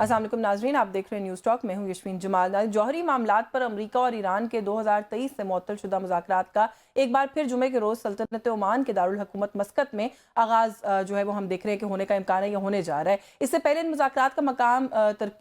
अस्सलाम वालेकुम नाजरीन, आप देख रहे हैं न्यूज़ टॉक। मैं हूं यशवीन जमाल। जौहरी मामलात पर अमेरिका और ईरान के 2023 से मुअत्तल शुदा मुज़ाकरात का एक बार फिर जुमे के रोज़ सल्तनत ओमान के दारुल हुकूमत मस्कत में आगाज़ जो है वो हम देख रहे हैं कि होने का इम्कान है या होने जा रहा है। इससे पहले इन मुज़ाकरात का मकाम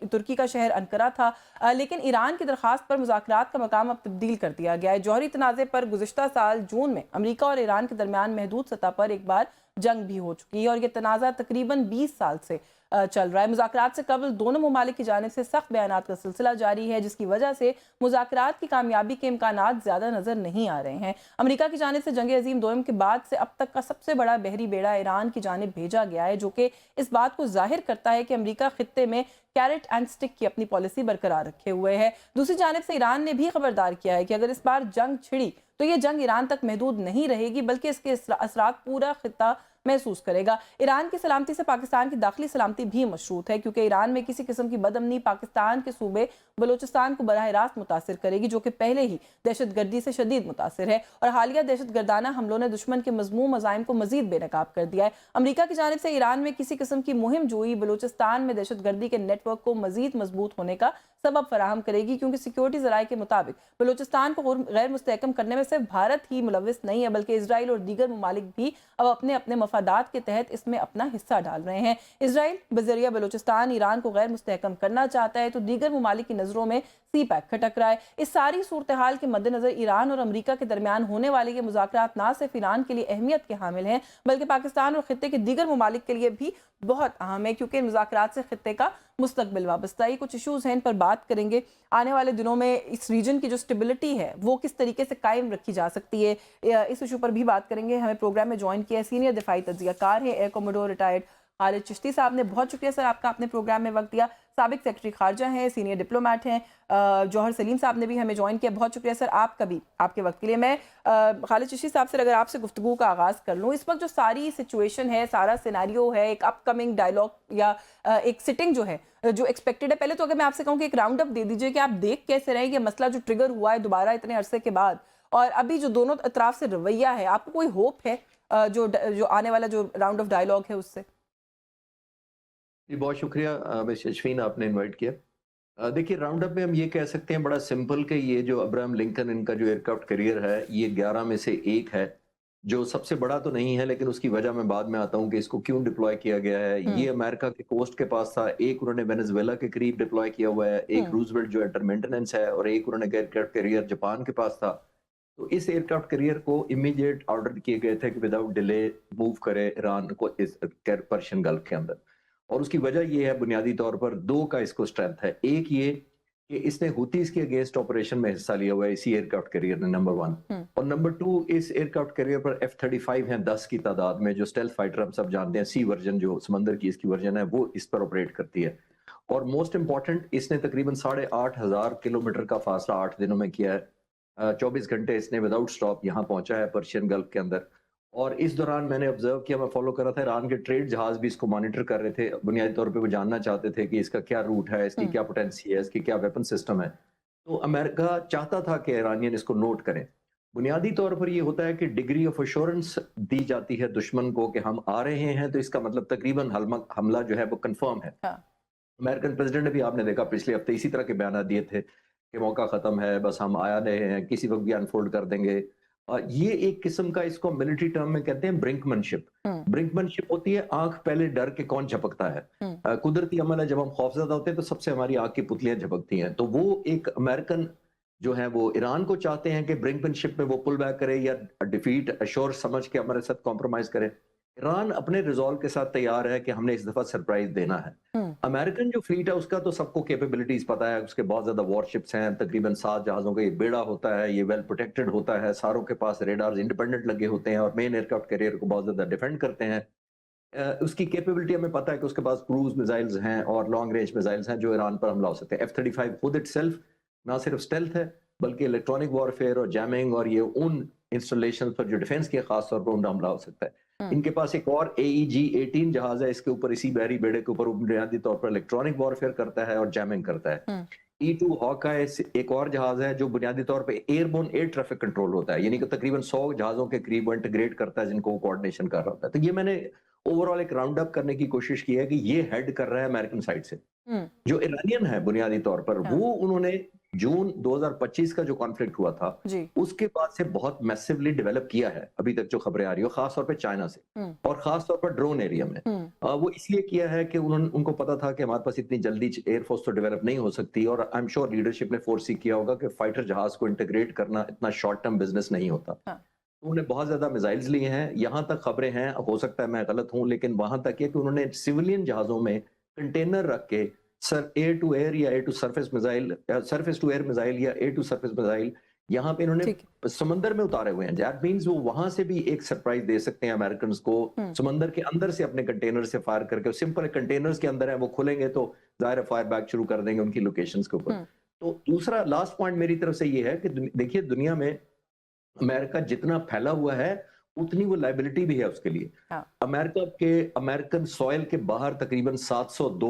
तुर्की का शहर अंकारा था, लेकिन ईरान की दरख्वास्त पर मुज़ाकरात का मकाम अब तब्दील कर दिया गया है। जौहरी तनाज़े पर गुज़िश्ता साल जून में अमेरिका और ईरान के दरमियान महदूद सतह पर एक बार जंग भी हो चुकी है और यह तनाज़ा तकरीबन 20 साल से चल रहा है। मुज़ाकरात से कबल दोनों ममालिक की जानिब से सख्त बयानात का सिलसिला जारी है, जिसकी वजह से मुज़ाकरात की कामयाबी के इम्कानात ज़्यादा नज़र नहीं आ रहे हैं। अमेरिका की जानिब से जंग अज़ीम दोम के बाद से अब तक का सबसे बड़ा बहरी बेड़ा ईरान की जानिब भेजा गया है, जो कि इस बात को जाहिर करता है कि अमेरिका खित्ते में कैरेट एंड स्टिक की अपनी पॉलिसी बरकरार रखे हुए है। दूसरी जानिब से ईरान ने भी खबरदार किया है कि अगर इस बार जंग छिड़ी तो ये जंग ईरान तक महदूद नहीं रहेगी, बल्कि इसके असरात पूरा खित्ता महसूस करेगा। ईरान की सलामती से पाकिस्तान की दाखिली सलामती भी मशरूत है, क्योंकि ईरान में किसी किस्म की बदअमनी पाकिस्तान के सूबे बलोचिस्तान को बराह रास्त मुतासिर करेगी, जो कि पहले ही दहशतगर्दी से शदीद मुतासिर है और हालिया दहशतगर्दाना हमलों ने दुश्मन के मजमूम मज़ाइम को मजीद बेनकाब कर दिया है। अमरीका की जानिब से ईरान में किसी किस्म की मुहिम जोई बलोचिस्तान में दहशतगर्दी के नेटवर्क को मजीद मजबूत होने का सबब फराहम करेगी, क्योंकि सिक्योरिटी जराये के मुताबिक बलोचिस्तान को गैर मुस्तहकम करने में सिर्फ भारत ही मुलविस नहीं है, बल्कि इसराइल और दीगर ममालिक भी अब अपने अपने मफादात के तहत इसमें अपना हिस्सा डाल रहे हैं। इसराइल बजरिया बलोचिस्तान ईरान को गैर मुस्तहकम करना चाहता है, तो दीगर ममालिक की नज़रों में सी पैक खटक रहा है। इस सारी सूरत हाल के मद्देनजर ईरान और अमरीका के दरमियान होने वाले ये मुज़ाकरात न सिर्फ ईरान के लिए अहमियत के हामिल हैं, बल्कि पाकिस्तान और खित्ते के दीगर ममालिक के लिए भी बहुत अहम है, क्योंकि इन मुज़ाकरात से खित्ते का मुस्तकबिल वाबस्ता है। कुछ इशूज़ हैं, इन पर बात करेंगे। आने वाले दिनों में इस रीजन की जो स्टेबिलिटी है वो किस तरीके से कायम रखी जा सकती है, इस इशू पर भी बात करेंगे। हमें प्रोग्राम में ज्वाइन किया सीनियर दिफाई तज्जियाकार है air commodore retired Khalid Chishti साहब ने। बहुत शुक्रिया सर आपका, आपने प्रोग्राम में वक्त दिया। साबिक सेक्रेटरी खारजा हैं, सीनियर डिप्लोमेट हैं जौहर सलीम साहब ने भी हमें ज्वाइन किया। बहुत शुक्रिया सर आपका भी, आपके वक्त के लिए। मैं खालिद चिश्ती साहब से अगर आपसे गुफ्तगू का आगाज़ कर लूँ, इस वक्त जो सारी सिचुएशन है, सारा सिनेरियो है, एक अपकमिंग डायलॉग या एक सिटिंग जो है जो एक्सपेक्टेड है, पहले तो अगर मैं आपसे कहूँ कि एक राउंड अप दे दीजिए कि आप देख कैसे रहे ये मसला जो ट्रिगर हुआ है दोबारा इतने अरसे के बाद, और अभी जो दोनों तरफ से रवैया है, आपको कोई होप है जो आने वाला जो राउंड ऑफ डायलॉग है उससे? जी, बहुत शुक्रिया मिस यशवीन, आपने इनवाइट किया। देखिए, राउंड अप में हम ये कह सकते हैं बड़ा सिंपल कि ये जो अब्राहम लिंकन इनका जो एयरक्राफ्ट करियर है, ये 11 में से एक है, जो सबसे बड़ा तो नहीं है, लेकिन उसकी वजह मैं बाद में आता हूँ कि इसको क्यों डिप्लॉय किया गया है। ये अमेरिका के कोस्ट के पास था, एक उन्होंने वेनेजुएला के करीब डिप्लॉय किया हुआ है, एक रूजवेल्ट जो अंडर मेंटेनेंस है, और एक उन्होंने एयरक्राफ्ट करियर जापान के पास था। तो इस एयरक्राफ्ट करियर को इमीडिएट ऑर्डर किए गए थे कि विदाउट डिले मूव करे ईरान को इस पर्शियन गल्फ के अंदर। और उसकी वजह ये है, बुनियादी तौर पर दो का इसको स्ट्रेंथ है। एक ये कि इसने हुतीज के अगेंस्ट ऑपरेशन में हिस्सा लिया हुआ है इसी एयरक्राफ्ट कैरियर ने, नंबर वन। और नंबर टू, इस एयरक्राफ्ट कैरियर पर F-35 हैं 10 की तादाद में, जो स्टेल्थ फाइटर हम सब जानते हैं, सी वर्जन जो समंदर की इसकी वर्जन है, वो इस पर ऑपरेट करती है। और मोस्ट इंपॉर्टेंट, इसने तकरीबन 8,500 किलोमीटर का फासला 8 दिनों में किया है। 24 घंटे इसने विदाउट स्टॉप यहाँ पहुंचा है पर्शियन गल्फ के अंदर। और इस दौरान मैंने ऑब्जर्व किया, मैं फॉलो कर रहा था, ईरान के ट्रेड जहाज भी इसको मॉनिटर कर रहे थे। बुनियादी तौर पे वो जानना चाहते थे कि इसका क्या रूट है, इसकी क्या पोटेंसी है, इसकी क्या वेपन सिस्टम है। तो अमेरिका चाहता था कि ईरानियन इसको नोट करें। बुनियादी तौर पर ये होता है कि डिग्री ऑफ एश्योरेंस दी जाती है दुश्मन को कि हम आ रहे हैं, तो इसका मतलब तकरीबन हमला जो है वो कंफर्म है। हाँ। अमेरिकन प्रेसिडेंट ने भी, आपने देखा, पिछले हफ्ते इसी तरह के बयान दिए थे कि मौका खत्म है, बस हम आया रहे हैं, किसी वक्त भी अनफोल्ड कर देंगे। ये एक किस्म का, इसको मिलिट्री टर्म में कहते हैं ब्रिंकमैनशिप। ब्रिंकमैनशिप होती है आंख पहले डर के कौन झपकता है। कुदरती अमल है, जब हम खौफजदा होते हैं तो सबसे हमारी आंख की पुतलियां झपकती हैं। तो वो एक अमेरिकन जो है वो ईरान को चाहते हैं कि ब्रिंकमैनशिप में वो पुल बैक करे या डिफीट अश्योर समझ के हमारे साथ कॉम्प्रोमाइज करे। ईरान अपने रिजॉल्व के साथ तैयार है कि हमने इस दफा सरप्राइज देना है। अमेरिकन जो फ्लीट है उसका तो सबको कैपेबिलिटीज पता है, उसके बहुत ज्यादा वॉरशिप्स हैं, तकरीबन 7 जहाजों का ये बेड़ा होता है, ये वेल प्रोटेक्टेड होता है, सारों के पास रेडार्स इंडिपेंडेंट लगे होते हैं और मेन एयरक्राफ्ट कैरियर को बहुत ज्यादा डिफेंड करते हैं। उसकी कैपेबिलिटी हमें पता है कि उसके पास क्रूज मिसाइल्स हैं और लॉन्ग रेंज मिसाइल्स हैं जो ईरान पर हमला हो सकते हैं। F-35 खुद इटसेल्फ ना सिर्फ स्टेल्थ है, बल्कि इलेक्ट्रॉनिक वॉरफेयर और जैमिंग और ये उन इंस्टॉलेशन पर जो डिफेंस के खास तौर पर उनका हमला हो सकता है। इनके पास एक और AEG-18 जहाज है, इसके ऊपर, इसी बहरी बेड़े के ऊपर बुनियादी तौर पर इलेक्ट्रॉनिक वॉरफेयर करता है और जैमिंग करता है। E-2 हॉकाय एक और जहाज है जो बुनियादी तौर पे एयरबोर्न एयर ट्रैफिक कंट्रोल होता है, यानी कि तकरीबन 100 जहाजों के करीब वो इंटीग्रेट करता है जिनको कोऑर्डिनेशन कर रहा होता है। तो ये मैंने ओवरऑल एक राउंड अप करने की कोशिश की है कि ये हेड कर रहा है अमेरिकन साइड से। हम्म। जो ईरानियन है बुनियादी तौर पर, हाँ। वो उन्होंने जून 2025 का जो कॉन्फ्लिक्ट हुआ था, जी। उसके बाद से बहुत मैसिवली डेवलप किया है, अभी तक जो खबरें आ रही हो, खास तौर पे चाइना से हम्म। और खास तौर पर ड्रोन एरिया में। हम्म। वो इसलिए किया है कि उनको पता था कि हमारे पास इतनी जल्दी एयरफोर्स तो डेवलप नहीं हो सकती, और आई एम श्योर लीडरशिप ने फोर्स किया होगा कि फाइटर जहाज को इंटीग्रेट करना इतना शॉर्ट टर्म बिजनेस नहीं होता। हाँ। तो उन्होंने बहुत ज्यादा मिसाइल्स लिए हैं, यहाँ तक खबरें हैं, हो सकता है मैं गलत हूं, लेकिन वहां तक है कि उन्होंने सिविलियन जहाजों में कंटेनर रख के सर एयर टू एयर या air to surface missile, surface to air missile या एयर टू सरफेस मिसाइल यहाँ पे इन्होंने ठीक है। समंदर में उतारे हुए हैं। दैट मींस वो वहां से भी एक सरप्राइज दे सकते हैं अमेरिकन को, हम्म। समंदर के अंदर से अपने कंटेनर से फायर करके। सिंपल कंटेनर्स के अंदर है, वो खुलेंगे तो जाहिर फायर बैक शुरू कर देंगे उनकी लोकेशंस के ऊपर। हम्म। तो दूसरा लास्ट पॉइंट मेरी तरफ से ये है कि देखिए, दुनिया में अमेरिका जितना फैला हुआ है, उतनी वो लायबिलिटी भी है उसके लिए। हाँ। अमेरिकन सॉइल के बाहर तकरीबन 702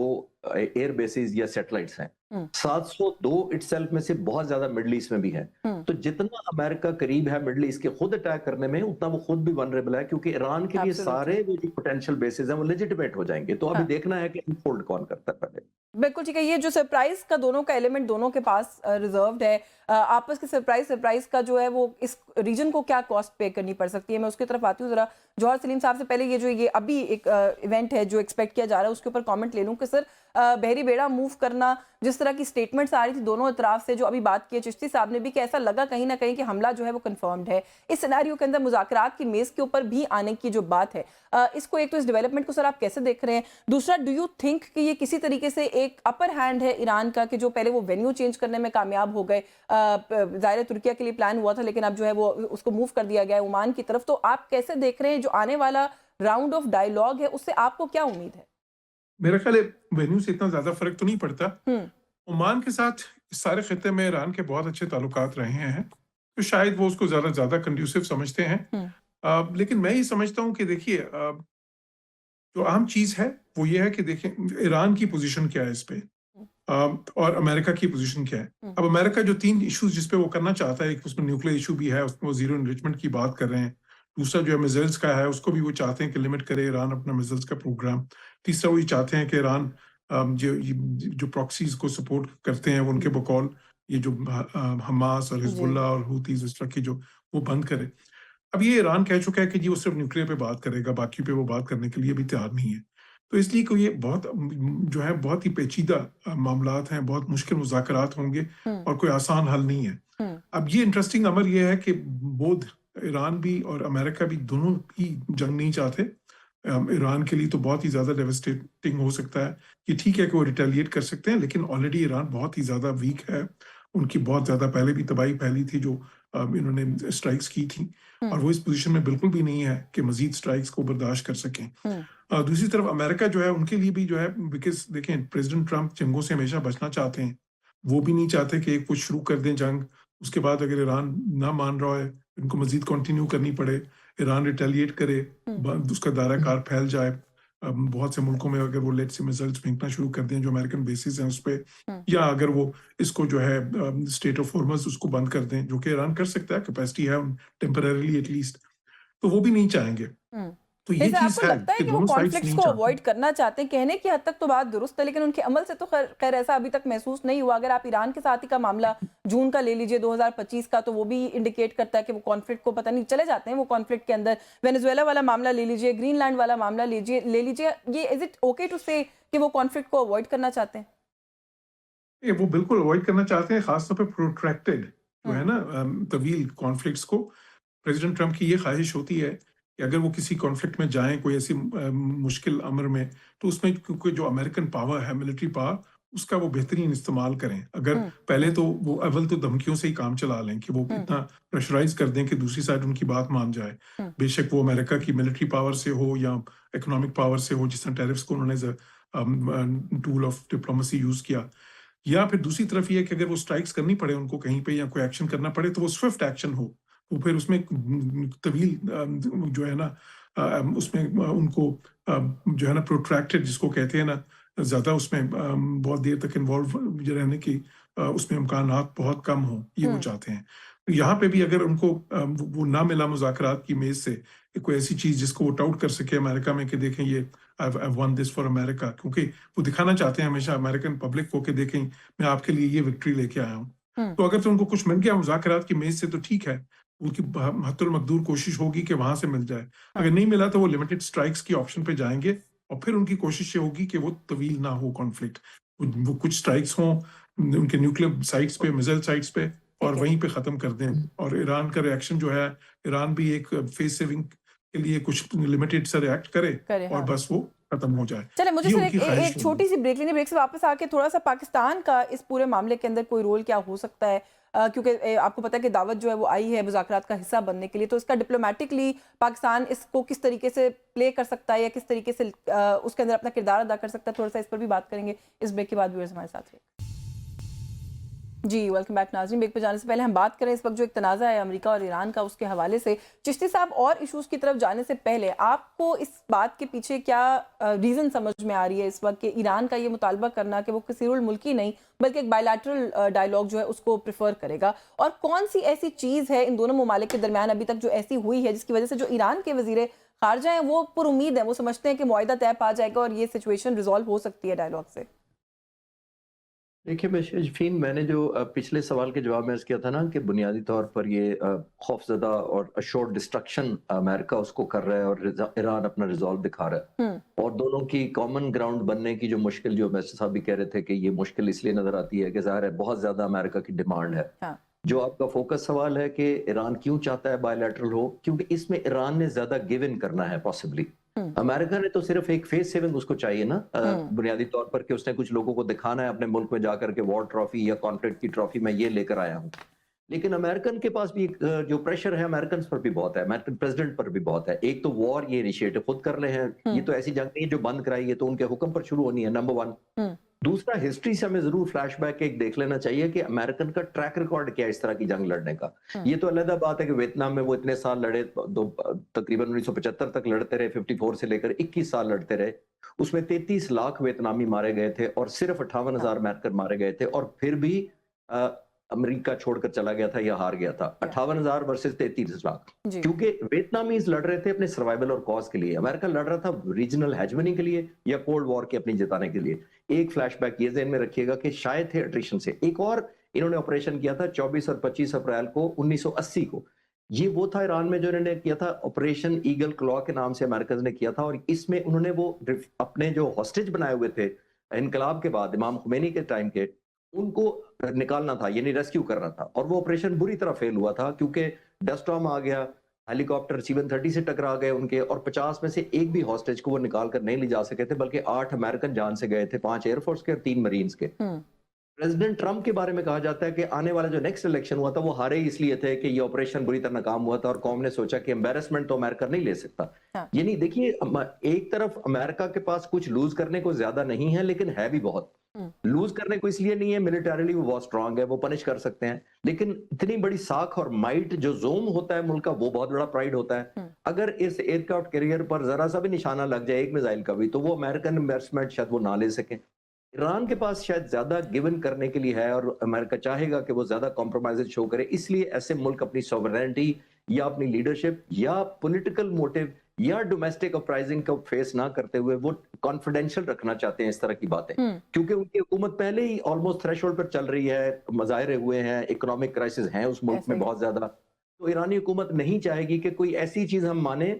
एयर बेसिस या सैटेलाइट्स हैं। हम्म। 702 इटसेल्फ में से बहुत ज्यादा मिडल ईस्ट में भी है। हम्म। तो जितना अमेरिका करीब है मिडल ईस्ट के खुद अटैक करने में, उतना वो खुद भी वनरेबल है, क्योंकि ईरान के लिए Absolutely. सारे वो जो पोटेंशियल बेसिस हैं वो लेजिटिमेट हो जाएंगे। तो अभी हाँ। देखना है कि अनफोल्ड कौन करता है पहले। बिल्कुल ठीक है। ये जो सरप्राइज का दोनों का एलिमेंट दोनों के पास रिजर्व्ड है, आपस के सरप्राइज का जो है वो इस रीजन को क्या कॉस्ट पे करनी पड़ सकती है, मैं उसकी तरफ आती हूँ। जरा जौहर सलीम साहब से पहले ये अभी एक इवेंट है जो एक्सपेक्ट किया जा रहा है, उसके ऊपर कमेंट ले लूँ कि सर बहरी बेड़ा मूव करना, जिस तरह की स्टेटमेंट्स आ रही थी दोनों इतराफ से, जो अभी बात की है चिश्ती साहब ने भी, कि ऐसा लगा कहीं ना कहीं कि हमला जो है वो कंफर्म्ड है। इस सिनेरियो के अंदर मुज़ाकरात की मेज के ऊपर भी आने की जो बात है, इसको एक तो इस डेवलपमेंट को सर आप कैसे देख रहे हैं? दूसरा, डू यू थिंक कि ये किसी तरीके से एक अपर हैंड है ईरान का, कि जो पहले वो वेन्यू चेंज करने में कामयाब हो गए, ज़ाहिर तुर्किया के लिए प्लान हुआ था लेकिन अब जो है वो उसको मूव कर दिया गया है ओमान की तरफ। तो आप कैसे देख रहे हैं जो आने वाला राउंड ऑफ डायलॉग है, उससे आपको क्या उम्मीद है? मेरा ख्याल है वेन्यू से इतना ज्यादा फर्क तो नहीं पड़ता। हम्म। ओमान के साथ इस सारे खत्ते में ईरान के बहुत अच्छे ताल्लुकात रहे हैं, तो शायद वो उसको ज्यादा कंड्यूसिव समझते हैं। लेकिन मैं ये समझता हूँ कि देखिए, जो अहम चीज है वो ये है कि देखिए ईरान की पोजीशन क्या है इस पे, और अमेरिका की पोजीशन क्या है। अब अमेरिका जो 3 इश्यूज जिस पे वो करना चाहता है, एक उसमें न्यूक्लियर इशू भी है, उसमें वो जीरो एनरिचमेंट की बात कर रहे हैं। दूसरा जो है मिसाइल्स का है, उसको भी वो चाहते हैं कि लिमिट करे ईरान अपना मिसाइल्स का प्रोग्राम। तीसरा वो ये चाहते हैं कि ईरान जो प्रॉक्सीज को सपोर्ट करते हैं वो उनके बकौल ये जो हमास और हिजबुल्लाह और हूतीज इस तरह की जो वो बंद करे। अब ये ईरान कह चुका है कि जी वो सिर्फ न्यूक्लियर पे बात करेगा, बाकी पे वो बात करने के लिए भी तैयार नहीं है। तो इसलिए कोई ये बहुत जो है बहुत ही पेचीदा मामलात हैं, बहुत मुश्किल मुज़ाकरात होंगे और कोई आसान हल नहीं है। अब ये इंटरेस्टिंग अमर ये है कि बोध ईरान भी और अमेरिका भी दोनों ही जंग नहीं चाहते। ईरान के लिए तो बहुत ही ज़्यादा डेवस्टेटिंग हो सकता है कि ठीक है कि वो रिटेलिएट कर सकते हैं, लेकिन ऑलरेडी ईरान बहुत ही ज़्यादा वीक है। उनकी बहुत ज़्यादा पहले भी तबाही फैली थी जो इन्होंने स्ट्राइक्स की थी, और वो इस पोजीशन में बिल्कुल भी नहीं है कि मजीद स्ट्राइक्स को बर्दाश्त कर सकें। दूसरी तरफ अमेरिका जो है उनके लिए भी जो है, बिकॉज देखें प्रेसिडेंट ट्रंप जंगों से हमेशा बचना चाहते हैं। वो भी नहीं चाहते कि एक कुछ शुरू कर दें जंग, उसके बाद अगर ईरान ना मान रहा है इनको मजीद कंटिन्यू करनी पड़े, ईरान रिटेलिएट करे, उसका दायरा कार फैल जाए। बहुत से मुल्कों में अगर वो लेट से मिसाइल्स फेंकना शुरू कर दें जो अमेरिकन बेसिस हैं उस पर, या अगर वो इसको जो है स्टेट ऑफ हॉर्मज़ उसको बंद कर दें, जो कि ईरान कर सकता है, कैपेसिटी है टेम्परेरीली एटलीस्ट, तो वो भी नहीं चाहेंगे। तो ये जैसे चीज आपको है लगता है कि कि वो दोनों साइड्स कॉन्फ्लिक्ट्स नहीं को चाहते। अवॉइड करना चाहते हैं? कहने की हद तक तो बात दुरुस्त है, लेकिन उनके अमल से तो खैर ऐसा अभी तक महसूस नहीं हुआ। अगर आप ईरान के साथ ही का मामला जून का ले लीजिए 2025 का, तो वो भी इंडिकेट करता है कि वो कॉन्फ्लिक्ट को पता नहीं चले जाते हैं वो कॉन्फ्लिक्ट के अंदर। वेनेजुएला वाला मामला ले लीजिए, ग्रीनलैंड वाला मामला ले लीजिए, ये इज इट ओके टू से कि वो कॉन्फ्लिक्ट को अवॉइड करना चाहते हैं? वो बिल्कुल अवॉइड करना चाहते हैं, खासतौर पे प्रोट्रैक्टेड जो है ना तवील कॉन्फ्लिक्ट्स को। प्रेसिडेंट ट्रंप की ये ख्वाहिश होती है कि अगर वो किसी कॉन्फ्लिक्ट में जाएं, कोई ऐसी मुश्किल अमर में, तो उसमें क्योंकि जो अमेरिकन पावर है, मिलिट्री पावर, उसका वो बेहतरीन इस्तेमाल करें। अगर पहले तो वो अव्वल तो धमकियों से ही काम चला लें कि वो इतना प्रेशराइज कर दें कि दूसरी साइड उनकी बात मान जाए, बेशक वो अमेरिका की मिलिट्री पावर से हो या इकोनॉमिक पावर से हो, जिस तरह टैरिफ्स को उन्होंने टूल ऑफ डिप्लोमेसी यूज किया। या फिर दूसरी तरफ ये है कि अगर वो स्ट्राइक्स करनी पड़े उनको कहीं पे या कोई एक्शन करना पड़े, तो वो स्विफ्ट एक्शन हो। वो फिर उसमें तवील जो है ना उसमें उनको जो है ना प्रोट्रैक्टेड जिसको कहते हैं ना, ज्यादा उसमें बहुत देर तक इन्वॉल्व रहने की उसमें इम्कानात बहुत कम हो, ये वो चाहते हैं। यहाँ पे भी अगर उनको वो ना मिला मुज़ाकरात की मेज़ से कोई ऐसी चीज़ जिसको वो टाउट कर सके अमेरिका में कि देखें ये I one this for America, क्योंकि वो दिखाना चाहते हैं हमेशा अमेरिकन पब्लिक को कि देखें मैं आपके लिए ये विक्ट्री लेके आया हूँ। तो अगर तो उनको कुछ मिल गया मुज़ाकरात की मेज़ से तो ठीक है, उनकी हत्तुल मकदूर कोशिश होगी कि वहाँ से मिल जाए। अगर नहीं मिला तो वो लिमिटेड स्ट्राइक्स की ऑप्शन पे जाएँगे और फिर उनकी कोशिश ये होगी कि वो तवील ना हो कॉन्फ्लिक्ट। वो कुछ स्ट्राइक्स हों उनके न्यूक्लियर साइट्स पे, मिसाइल साइट्स पे और वहीं पे ख़त्म कर दें। और ईरान का रिएक्शन जो है, ईरान भी एक फेस सेविंग के लिए कुछ लिमिटेड सा रिएक्ट करे और हाँ। बस वो खत्म हो जाए। चले मुझे ये सिर्फ उनकी एक ख्वाहिश एक छोटी सी ब्रेक लेनी, ब्रेक से वापस आके थोड़ा सा पाकिस्तान का इस पूरे मामले के अंदर कोई रोल क्या हो सकता है, क्योंकि आपको पता है कि दावत जो है वो आई है मुज़ाकरात का हिस्सा बनने के लिए, तो इसका डिप्लोमेटिकली पाकिस्तान इसको किस तरीके से प्ले कर सकता है या किस तरीके से उसके अंदर अपना किरदार अदा कर सकता है, थोड़ा सा इस पर भी बात करेंगे इस ब्रेक के बाद। व्यूअर्स हमारे साथ रहिए। जी वेलकम बैक नाज़रीन। ब्रेक पे जाने से पहले हम बात करें इस वक्त जो एक तनाज़ा है अमेरिका और ईरान का, उसके हवाले से। चिश्ती साहब, और इश्यूज़ की तरफ जाने से पहले आपको इस बात के पीछे क्या रीज़न समझ में आ रही है इस वक्त कि ईरान का ये मुतालबा करना कि वो किसी रुल मुल्की नहीं बल्कि एक बायलैटरल डायलॉग जो है उसको प्रेफर करेगा, और कौन सी ऐसी चीज़ है इन दोनों ममालिक के दरमियान अभी तक जो ऐसी हुई है जिसकी वजह से जो ईरान के वज़ीर ख़ारजा हैं वो पुरुमीद हैं, वो समझते हैं कि मुआहिदा तय पा जाएगा और ये सिचुएशन रिजॉल्व हो सकती है डायलॉग से? देखिए शफीन, मैंने जो पिछले सवाल के जवाब में अर्ज किया था ना कि बुनियादी तौर पर ये खौफजदा और अशोर्ड डिस्ट्रक्शन अमेरिका उसको कर रहा है और ईरान अपना रिजॉल्व दिखा रहा है, और दोनों की कॉमन ग्राउंड बनने की जो मुश्किल, जो मिस्टर साहब भी कह रहे थे कि ये मुश्किल इसलिए नजर आती है कि ज़ाहिर है बहुत ज्यादा अमेरिका की डिमांड है। हाँ। जो आपका फोकस सवाल है कि ईरान क्यों चाहता है बायलैटरल हो, क्योंकि इसमें ईरान ने ज्यादा गिव इन करना है पॉसिबली। अमेरिका ने तो सिर्फ एक फेस सेविंग उसको चाहिए ना, बुनियादी तौर पर कि उसने कुछ लोगों को दिखाना है अपने मुल्क में जाकर के वॉर ट्रॉफी या कॉन्फ्लिक्ट की ट्रॉफी मैं ये लेकर आया हूँ। लेकिन अमेरिकन के पास भी जो प्रेशर है अमेरिकन पर भी बहुत है, अमेरिकन प्रेसिडेंट पर भी बहुत है। एक तो वॉर ये इनिशिएटिव खुद कर रहे हैं, ये तो ऐसी जंग नहीं है जो बंद कराई है, तो उनके हुक्म पर शुरू होनी है, नंबर 1। दूसरा, हिस्ट्री से हमें जरूर फ्लैशबैक एक देख लेना चाहिए कि अमेरिकन का ट्रैक रिकॉर्ड क्या है इस तरह की जंग लड़ने का। ये तो अलग बात है कि वियतनाम में वो इतने साल लड़े, तकरीबन 1975 तक लड़ते रहे, 54 से लेकर 21 साल लड़ते रहे, उसमें 33 लाख वियतनामी मारे गए थे और सिर्फ 58,000 अमेरिकन मारे गए थे, और फिर भी अमेरिका छोड़कर चला गया था या हार गया था। 58,000 वर्सेस 33 लाख, क्योंकि वियतनामीज लड़ रहे थे अपने सर्वाइवल और कॉज के लिए, अमेरिका लड़ रहा था रीजनल हेजमनी के लिए या कोल्ड वॉर के अपनी जिताने के लिए। एक फ्लैशबैक ये ज़हन में रखिएगा कि शायद थे अट्रिशन से। एक और इन्होंने ऑपरेशन किया था 24 और 25 अप्रैल को 1980 को। ये वो था ईरान में जो इन्होंने किया था, ऑपरेशन ईगल क्लॉ के नाम से अमेरिकन ने किया था, और इसमें उन्होंने वो अपने जो हॉस्टेज बनाए हुए थे इनकलाब के बाद इमाम खुमैनी के टाइम के, उनको निकालना था, यानी रेस्क्यू करना था, और वो ऑपरेशन बुरी तरह फेल हुआ था क्योंकि डस्ट स्टॉर्म आ गया, हेलीकॉप्टर C-130 से टकरा गए उनके, और 50 में से एक भी हॉस्टेज को वो निकाल कर नहीं ले जा सके थे, बल्कि 8 अमेरिकन जान से गए थे, 5 एयरफोर्स के और 3 मरीन्स के। प्रेसिडेंट ट्रंप के बारे में कहा जाता है कि आने वाला जो नेक्स्ट इलेक्शन हुआ था वो हारे इसलिए थे कि ये ऑपरेशन बुरी तरह नाकाम हुआ था, और कौम ने सोचा कि एम्बेरसमेंट तो अमेरिका नहीं ले सकता। यानी देखिए, एक तरफ अमेरिका के पास कुछ लूज करने को ज्यादा नहीं है, लेकिन है भी बहुत। लूज करने को इसलिए नहीं है, मिलिटरीली वो बहुत स्ट्रांग है, वो पनिश कर सकते हैं, लेकिन इतनी बड़ी साख और माइट जो जोम होता है मुल्क का, वो बहुत बड़ा प्राइड होता है। अगर इस एयरक्राफ्ट कैरियर पर जरा सा भी निशाना लग जाए एक मिसाइल का भी, तो वो अमेरिकन इन्वेस्टमेंट शायद वो ना ले सके। ईरान के पास शायद ज्यादा गिवन करने के लिए है, और अमेरिका चाहेगा कि वो ज्यादा कॉम्प्रोमाइज शो करे, इसलिए ऐसे मुल्क अपनी सॉवरेनिटी या अपनी लीडरशिप या पॉलिटिकल मोटिव या डोमेस्टिक अपराइजिंग को फेस ना करते हुए वो कॉन्फिडेंशियल रखना चाहते हैं इस तरह की बातें, क्योंकि उनकी हुकूमत पहले ही ऑलमोस्ट थ्रेशोल्ड पर चल रही है, मुजाहरे हुए हैं, इकोनॉमिक क्राइसिस है उस मुल्क में बहुत ज्यादा। तो ईरानी हुकूमत नहीं चाहेगी कि कोई ऐसी चीज हम माने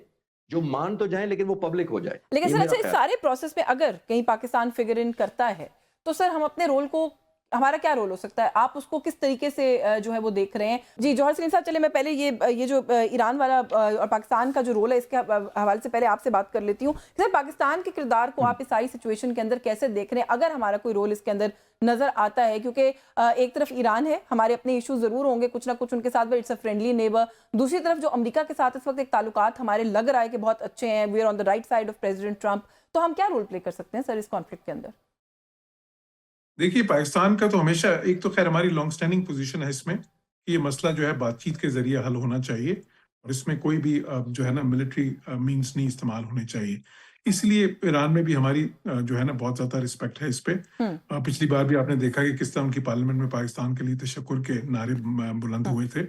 जो मान तो जाए लेकिन वो पब्लिक हो जाए। लेकिन सर, अच्छा, इस सारे प्रोसेस में अगर कहीं पाकिस्तान फिगर इन करता है तो सर हम अपने रोल को, हमारा क्या रोल हो सकता है, आप उसको किस तरीके से जो है वो देख रहे हैं? जी जौहर सलीम साहब, चले मैं पहले ये जो ईरान वाला और पाकिस्तान का जो रोल है इसके हवाले से पहले आपसे बात कर लेती हूँ। सर, पाकिस्तान के किरदार को आप इस सारी सिचुएशन के अंदर कैसे देख रहे हैं, अगर हमारा कोई रोल इसके अंदर नजर आता है? क्योंकि एक तरफ ईरान है, हमारे अपने इशू जरूर होंगे कुछ ना कुछ उनके साथ, but it's a friendly neighbour. दूसरी तरफ जो अमेरिका के साथ इस वक्त एक ताल्लुकात हमारे लग रहा है कि बहुत अच्छे हैं, we are on the right side of president Trump. तो हम क्या रोल प्ले कर सकते हैं सर इस कॉन्फ्लिक्ट के अंदर? देखिए, पाकिस्तान का तो हमेशा, एक तो खैर हमारी लॉन्ग स्टैंडिंग पोजीशन है इसमें कि ये मसला जो है बातचीत के जरिए हल होना चाहिए, और इसमें कोई भी जो है ना मिलिट्री मींस नहीं इस्तेमाल होने चाहिए। इसलिए ईरान में भी हमारी जो है ना बहुत ज्यादा रिस्पेक्ट है इस पे। पिछली बार भी आपने देखा कि किस तरह उनकी पार्लियामेंट में पाकिस्तान के लिए तशक्कुर के नारे बुलंद हुए थे।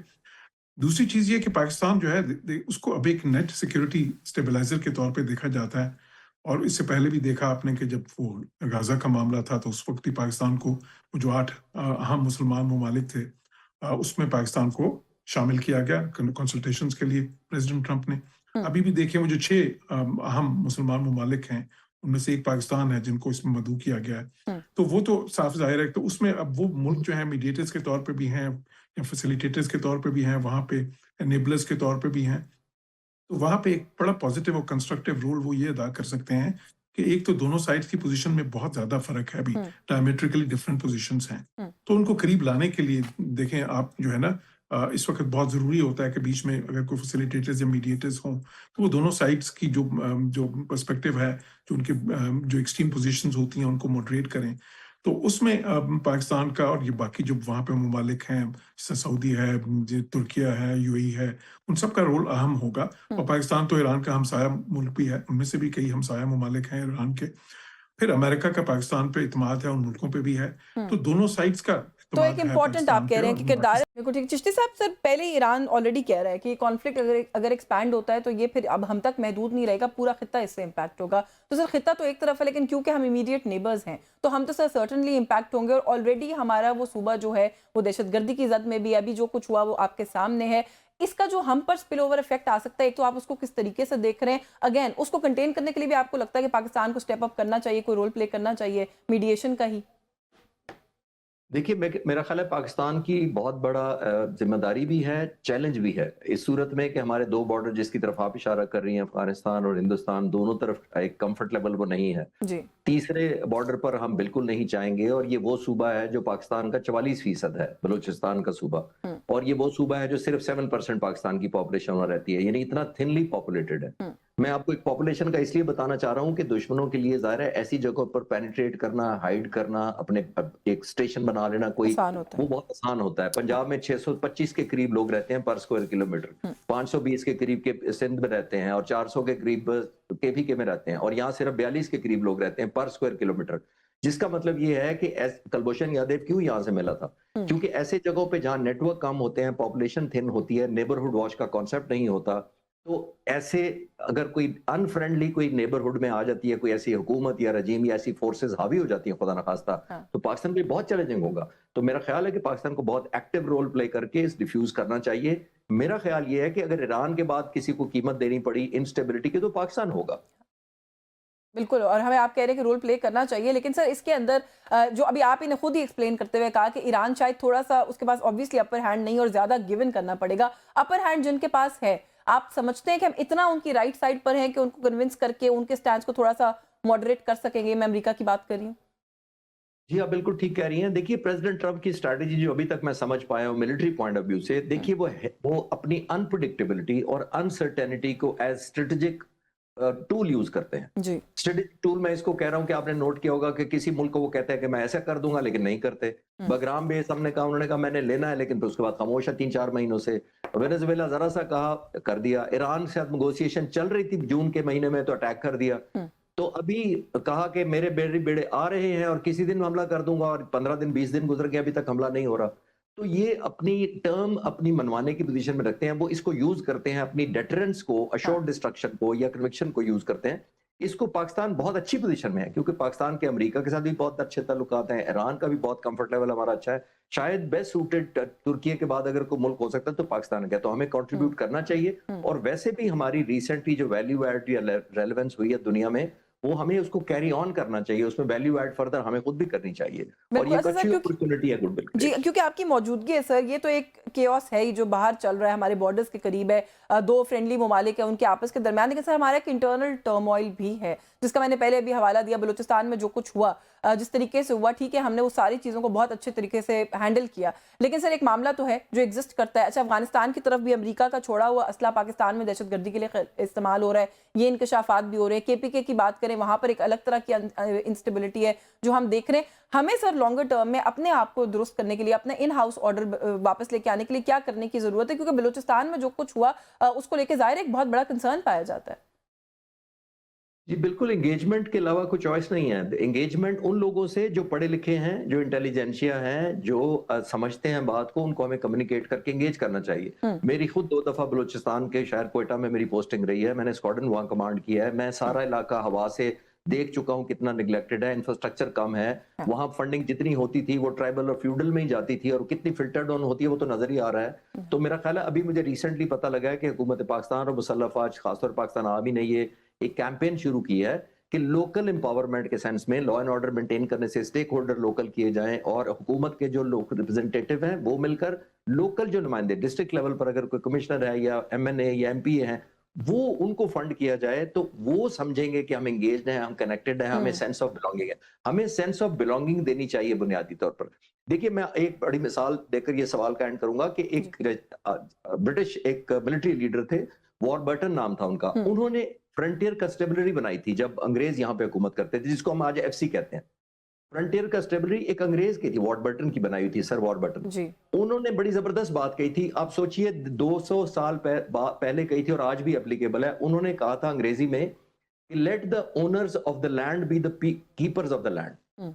दूसरी चीज़ ये कि पाकिस्तान जो है उसको अब एक नेट सिक्योरिटी स्टेबलाइजर के तौर पे देखा जाता है। और इससे पहले भी देखा आपने कि जब वो गाज़ा का मामला था तो उस वक्त भी पाकिस्तान को वो जो 8 अहम मुसलमान ममालिक थे, उसमें पाकिस्तान को शामिल किया गया कंसल्टेशंस के लिए प्रेसिडेंट ट्रंप ने। हम्म, अभी भी देखिए वो जो 6 अहम मुसलमान ममालिक हैं, उनमें से एक पाकिस्तान है जिनको इसमें मदऊ किया गया है। हम्म, तो वो तो साफ ज़ाहिर है, तो उसमें अब वो मुल्क जो है मीडिएटर्स के तौर पे भी हैं या फैसिलिटेटर्स के तौर पे भी हैं, वहाँ पे एनेबलर्स के तौर पे भी हैं। तो वहाँ पे एक बड़ा पॉजिटिव और कंस्ट्रक्टिव रोल वो ये अदा कर सकते हैं कि एक तो दोनों साइड्स की पोजीशन में बहुत ज़्यादा फ़र्क है अभी, हम्म, डायमेट्रिकली डिफरेंट पोजीशंस हैं। हम्म, तो उनको करीब लाने के लिए देखें आप जो है ना, इस वक़्त बहुत ज़रूरी होता है कि बीच में अगर कोई फैसिलिटेटर्स या मीडिएटर्स हों, तो वो दोनों साइड्स की जो पर्सपेक्टिव है, जो उनके जो एक्सट्रीम पोजीशंस होती हैं, उनको मॉडरेट करें। तो उसमें पाकिस्तान का और ये बाकी जो वहाँ पे ममालिक हैं, जैसे सऊदी है, ये तुर्किया है, यूएई है, उन सब का रोल अहम होगा। और हम्म। पाकिस्तान तो ईरान का हमसाया मुल्क भी है, उनमें से भी कई हमसाया ममालिक हैं ईरान के। फिर अमेरिका का पाकिस्तान पे इत्मीनाद है, उन मुल्कों पे भी है। हम्म। तो दोनों साइड्स का तो एक इत्मीनाद है इम्पॉर्टेंट आप पाकिस्तान कह पे रहे हैं और कि बाकी। किरदार बिल्कुल ठीक। चिश्ती साहब, सर पहले ईरान ऑलरेडी कह रहा है कि कॉन्फ्लिक्ट अगर अगर एक्सपैंड होता है तो ये फिर अब हम तक महदूद नहीं रहेगा, पूरा खित्ता इससे इम्पैक्ट होगा। तो सर खित्ता तो एक तरफ है, लेकिन क्योंकि हम इमीडिएट नेबर्स हैं तो हम तो सर सर्टनली इम्पैक्ट होंगे। और ऑलरेडी हमारा वो सूबा जो है वो दहशतगर्दी की जद में भी, अभी जो कुछ हुआ वो आपके सामने है। इसका जो हम पर स्पिल ओवर इफेक्ट आ सकता है, एक तो आप उसको किस तरीके से देख रहे हैं, अगेन उसको कंटेन करने के लिए भी आपको लगता है कि पाकिस्तान को स्टेप अप करना चाहिए, कोई रोल प्ले करना चाहिए मीडिएशन का ही? देखिए, मेरा ख्याल है पाकिस्तान की बहुत बड़ा ज़िम्मेदारी भी है, चैलेंज भी है। इस सूरत में कि हमारे 2 बॉर्डर जिसकी तरफ आप इशारा कर रही हैं, अफ़गानिस्तान और हिंदुस्तान, दोनों तरफ एक कम्फ़र्ट लेवल वो नहीं है। जी। तीसरे बॉर्डर पर हम बिल्कुल नहीं चाहेंगे, और ये वो सूबा है जो पाकिस्तान का 44% है, बलूचिस्तान का सूबा। हम्म, और ये वो सूबा है जो सिर्फ 7% पाकिस्तान की पॉपुलेशन वहाँ रहती है, यानी इतना थिनली पॉपुलेटेड है। हम्म, मैं आपको एक पॉपुलेशन का इसलिए बताना चाह रहा हूँ कि दुश्मनों के लिए ज़ाहिर है ऐसी जगहों पर पेनिट्रेट करना, हाइड करना, अपने एक स्टेशन बना लेना कोई, आसान होता वो है। बहुत आसान होता है। पंजाब में 625 के करीब लोग रहते हैं पर स्क्वायर किलोमीटर, हम्म, 520 के करीब के सिंध में रहते हैं, और 400 के करीब केपीके में रहते हैं, और यहाँ सिर्फ 42 के करीब लोग रहते हैं पर स्क्वायर किलोमीटर। जिसका मतलब ये है कि कलभूषण यादव क्यों यहाँ से मिला था? हम्म, क्योंकि ऐसे जगहों पे जहाँ नेटवर्क कम होते हैं, पॉपुलेशन थिन होती है, नेबरहुड वॉच का कॉन्सेप्ट नहीं होता, तो ऐसे अगर कोई अनफ्रेंडली कोई नेबरहुड में आ जाती है, कोई ऐसी हुकूमत या रजीम या ऐसी फोर्सेस हावी हो जाती हैं, खुदा ना खास्ता, हाँ। तो पाकिस्तान के लिए बहुत चैलेंजिंग होगा। तो मेरा ख्याल है कि पाकिस्तान को बहुत एक्टिव रोल प्ले करके इस डिफ्यूज करना चाहिए। मेरा ख्याल ये है कि अगर ईरान के बाद किसी को कीमत देनी पड़ी इंस्टेबिलिटी की, तो पाकिस्तान होगा। बिल्कुल, और हमें आप कह रहे हैं कि रोल प्ले करना चाहिए, लेकिन सर इसके अंदर जो अभी आप ही ने खुद ही एक्सप्लेन करते हुए कहा कि ईरान शायद थोड़ा-सा उसके पास ऑब्वियसली अपर हैंड नहीं और ज़्यादा गिव इन करना पड़ेगा। अपर हैंड जिनके पास है, आप समझते हैं कि हम इतना उनकी राइट साइड पर हैं कि उनको कन्विंस करके उनके स्टैंड को थोड़ा-सा मॉडरेट कर सकेंगे? मैं अमेरिका की बात कर रही हूँ। जी, आप बिल्कुल ठीक कह रही हैं। देखिए, प्रेसिडेंट ट्रंप की स्ट्रैटेजी जो अभी तक मैं समझ पाया हूँ मिलिट्री पॉइंट ऑफ व्यू से, हुँ, देखिए वो अपनी अनप्रेडिक्टेबिलिटी और अनसर्टेनिटी को एज़ स्ट्रैटेजिक टूल यूज़ करते हैं। जी। स्ट्रैटेजिक टूल मैं इसको कह रहा हूँ कि आपने नोट किया होगा कि किसी मुल्क को वो कहता है कि मैं ऐसा कर दूँगा, लेकिन नहीं करते। हुँ, बहराम बेस हमने कहा, उन्होंने कहा मैंने लेना है, लेकिन फिर उसके बाद खामोश है 3-4 महीनों से। वेनेज़ुएला ज़रा-सा कहा, कर दिया। ईरान के साथ नेगोशिएशन चल रही थी जून के महीने में, तो अटैक कर दिया। हुँ, तो अभी कहा कि मेरे बेड़े आ रहे हैं और किसी दिन हमला कर दूंगा, और 15 दिन 20 दिन गुजर गए, अभी तक हमला नहीं हो रहा। तो ये अपनी टर्म अपनी मनवाने की पोजीशन में रखते हैं, वो इसको यूज करते हैं अपनी डेटरेंस को, हाँ, अश्योर्ड डिस्ट्रक्शन को या कन्विक्शन को यूज करते हैं। इसको पाकिस्तान बहुत अच्छी पोजीशन में है, क्योंकि पाकिस्तान के अमेरिका के साथ भी बहुत अच्छे ताल्लुकात हैं, ईरान का भी बहुत कंफर्ट लेवल हमारा अच्छा है। शायद बेस्ट सूटेड तुर्की के बाद अगर कोई मुल्क हो सकता है तो पाकिस्तान है, तो हमें हुँ, कंट्रीब्यूट करना चाहिए। हुँ। और वैसे भी हमारी रिसेंटली जो वैल्यू एड या रेलेवेंस हुई है दुनिया में, वो हमें उसको कैरी ऑन करना चाहिए, उसमें वैल्यू ऐड फर्दर हमें खुद भी करनी चाहिए, और ये बिल्कुल, एक अच्छा सर अच्छी क्योंकि अपॉर्चुनिटी है गुडविल जी, क्रिएशन। क्योंकि आपकी मौजूदगी है सर, ये तो एक केओस है ही जो बाहर चल रहा है, हमारे बॉर्डर्स के करीब है। 2 फ्रेंडली ममालिक हैं, उनके आपस के दरमियान, लेकिन सर हमारा एक इंटरनल टर्मॉइल भी है, जिसका मैंने पहले भी हवाला दिया। बलूचिस्तान में जो कुछ हुआ, जिस तरीके से हुआ, ठीक है, हमने वो सारी चीज़ों को बहुत अच्छे तरीके से हैंडल किया। लेकिन सर एक मामला तो है जो एग्जिस्ट करता है। अच्छा, अफगानिस्तान की तरफ भी अमेरिका का छोड़ा हुआ असला पाकिस्तान में दहशतगर्दी के लिए इस्तेमाल हो रहा है, ये इंकशाफात भी हो रहे हैं। केपीके की बात करें, वहाँ पर एक अलग तरह की इंस्टेबिलिटी है जो हम देख रहे हैं। हमें सर लॉन्गर टर्म में अपने आप को दुरुस्त करने के लिए, अपने इन हाउस ऑर्डर वापस लेके आने के लिए क्या करने की जरूरत है? क्योंकि बलूचिस्तान में जो कुछ हुआ उसको लेके जाहिर है एक बहुत बड़ा कंसर्न पाया जाता है। जी, बिल्कुल एंगेजमेंट के अलावा कोई चॉइस नहीं है। एंगेजमेंट उन लोगों से जो पढ़े लिखे हैं, जो इंटेलिजेंशिया हैं, जो समझते हैं बात को, उनको हमें कम्युनिकेट करके एंगेज करना चाहिए। हुँ, मेरी खुद 2 दफ़ा बलूचिस्तान के शहर क्वेटा में मेरी पोस्टिंग रही है। मैंने स्क्वाड्रन वहाँ कमांड किया है। मैं हुँ, सारा इलाका हवा से देख चुका हूँ कितना नेग्लेक्टेड है, इंफ्रास्ट्रक्चर कम है। हाँ, वहाँ फंडिंग जितनी होती थी वो ट्राइबल और फ्यूडल में ही जाती थी और कितनी फ़िल्टर डाउन होती है वो तो नज़र ही आ रहा है। हुँ, तो मेरा ख़्याल है अभी मुझे रिसेंटली पता लगा है कि हुकूमत पाकिस्तान और मुसल्लह अफ़वाज ख़ासतौर पाकिस्तान आर्मी ने ये एक कैंपेन शुरू की है कि लोकल एम्पावरमेंट के सेंस में लॉ एंड ऑर्डर मेंटेन करने से स्टेक होल्डर लोकल किए जाएं और हुकूमत के जो लोग रिप्रेजेंटेटिव हैं वो मिलकर लोकल जो नुमाइंदे डिस्ट्रिक्ट लेवल पर अगर कोई कमिश्नर है या एमएनए या एमपी हैं वो उनको फंड किया जाए तो वो समझेंगे कि हम एंगेज्ड हैं, हम कनेक्टेड हैं, हमें हुँ, सेंस ऑफ बिलोंगिंग है। हमें सेंस ऑफ बिलोंगिंग देनी चाहिए बुनियादी तौर पर। देखिए मैं एक बड़ी मिसाल देकर ये सवाल का एंड करूंगा कि जी, एक ब्रिटिश एक मिलिट्री लीडर थे, वॉरबर्टन नाम था उनका। हुँ, उन्होंने फ्रंटियर कंस्टेबलरी बनाई थी जब अंग्रेज यहाँ पे हुकूमत करते थे, जिसको हम आज एफसी कहते हैं। फ्रंटियर कंस्टेबलरी एक अंग्रेज की थी, वॉरबर्टन की बनाई हुई थी, सर वॉरबर्टन। जी, उन्होंने बड़ी जबरदस्त बात कही थी। आप सोचिए 200 साल पहले कही थी और आज भी एप्लीकेबल है। उन्होंने कहा था अंग्रेजी में कि let the owners of the land be the keepers of the land. हुँ,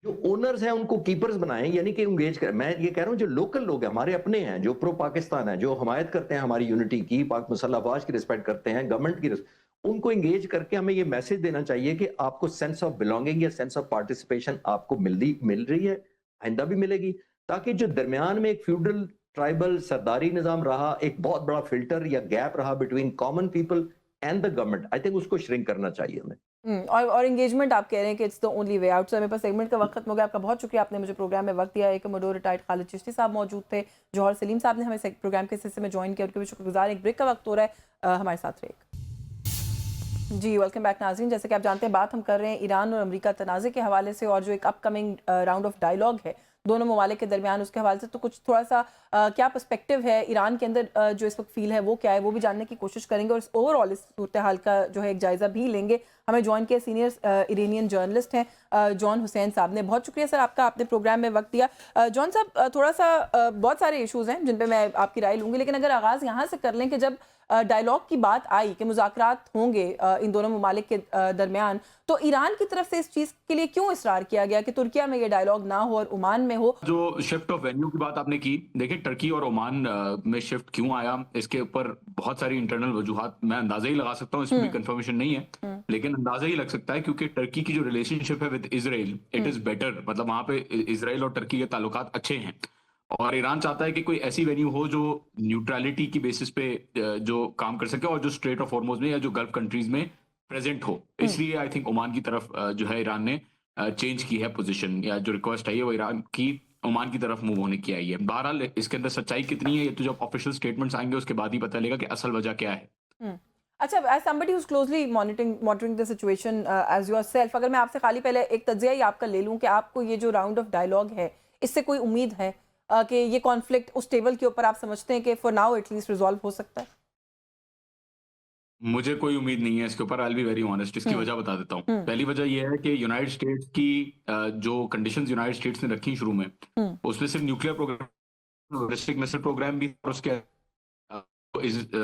जो ओनर्स हैं उनको कीपर्स बनाएं, यानी कि एंगेज करें। मैं ये कह रहा हूं जो लोकल लोग हैं, हमारे अपने हैं, जो प्रो पाकिस्तान है, जो हमायत करते हैं हमारी यूनिटी की, पाक मुसल्लह अफवाज की रिस्पेक्ट करते हैं, गवर्नमेंट की उनको एंगेज करके हमें ये मैसेज देना चाहिए कि आपको सेंस ऑफ बिलोंगिंग या सेंस ऑफ पार्टिसिपेशन आपको मिल रही है, आइंदा भी मिलेगी, ताकि जो दरमियान में एक फ्यूडल ट्राइबल सरदारी निजाम रहा, एक बहुत बड़ा फिल्टर या गैप रहा between common people and the government, I think उसको श्रिंक करना चाहिए हमें। हुँ, और एंगेजमेंट आप कह रहे हैं कि it's the only way out. So मेरे पास सेगमेंट का वक्त खत्म हो गया। आपका बहुत शुक्रिया, आपने मुझे प्रोग्राम में वक्त दिया। एक मडोर रिटायर्ड खालिद चिश्ती साहब मौजूद थे, जौहर सलीम साहब ने हमें प्रोग्राम के सिलसिले में ज्वाइन किया, उनके भी शुक्रगुजार। एक ब्रेक का वक्त हो रहा है, हमारे साथ रहिएगा। जी, वेलकम बैक नाज़रीन। जैसे कि आप जानते हैं, बात हम कर रहे हैं ईरान और अमेरिका तनाज़े के हवाले से और जो एक अपकमिंग राउंड ऑफ डायलॉग है दोनों ममालिक के दरमियान, उसके हवाले से। तो कुछ थोड़ा सा क्या पर्सपेक्टिव है ईरान के अंदर, जो इस वक्त फील है वो क्या है, वो भी जानने की कोशिश करेंगे और ओवरऑल इस सूरत हाल का जो है एक जायज़ा भी लेंगे। हमें ज्वाइन किया सीनियर इरानियन जर्नलिस्ट हैं जॉन हुसैन साहब ने। बहुत शुक्रिया सर आपका, आपने प्रोग्राम में वक्त दिया। जॉन साहब, थोड़ा सा बहुत सारे इशूज़ हैं जिन पर मैं आपकी राय लूँगी, लेकिन अगर आगाज़ यहाँ से कर लें कि जब डायलॉग की बात आई कि मुज़ाकरात होंगे इन दोनों ममालिक के दरमियान, तो ईरान की तरफ से इस चीज़ के लिए क्यों इसरार किया गया कि तुर्किया में ये डायलॉग ना हो और ओमान में हो? जो शिफ्ट ऑफ वेन्यू की बात आपने की, देखिए टर्की और ओमान में शिफ्ट क्यों आया, इसके ऊपर बहुत सारी इंटरनल वजूहात मैं अंदाजा ही लगा सकता हूँ, इसमें भी कंफर्मेशन नहीं है, लेकिन अंदाजा ही लग सकता है क्योंकि टर्की की जो रिलेशनशिप है with Israel, it is better. मतलब वहां पे इजराइल और टर्की के ताल्लुकात अच्छे हैं और ईरान चाहता है कि कोई ऐसी वेन्यू हो जो न्यूट्रलिटी की बेसिस पे जो काम कर सके और जो स्ट्रेट ऑफ हॉर्मुज में या जो गल्फ कंट्रीज में प्रेजेंट हो। इसलिए आई थिंक ओमान की तरफ जो है ईरान ने चेंज की है पोजीशन, या जो रिक्वेस्ट आई है वो ईरान की ओमान की तरफ मूव होने की आई है। बहरहाल इसके अंदर सच्चाई कितनी है ये तो जब ऑफिशियल स्टेटमेंट्स आएंगे उसके बाद ही पता चलेगा कि असल वजह क्या है। हुँ। अच्छा, as somebody who is closely monitoring the situation as yourself, अगर मैं आपसे खाली पहले एक तज्ज़िया ही आपका ले लूँ कि आपको ये जो राउंड ऑफ डायलॉग है, इससे कोई उम्मीद है कि ये कॉन्फ्लिक्ट उस टेबल के ऊपर आप समझते हैं कि फॉर नाउ एटलीस्ट रिज़ॉल्व हो सकता है? मुझे कोई उम्मीद नहीं है इसके ऊपर, I will be very honest. इसकी हुँ, वजह बता देता हूँ। हुँ, पहली वजह ये है कि यूनाइटेड स्टेट्स की जो कंडीशंस यूनाइटेड स्टेट्स ने रखी शुरू में, हुँ, उसमें सिर्फ nuclear programme, ballistic missile programme भी और उसके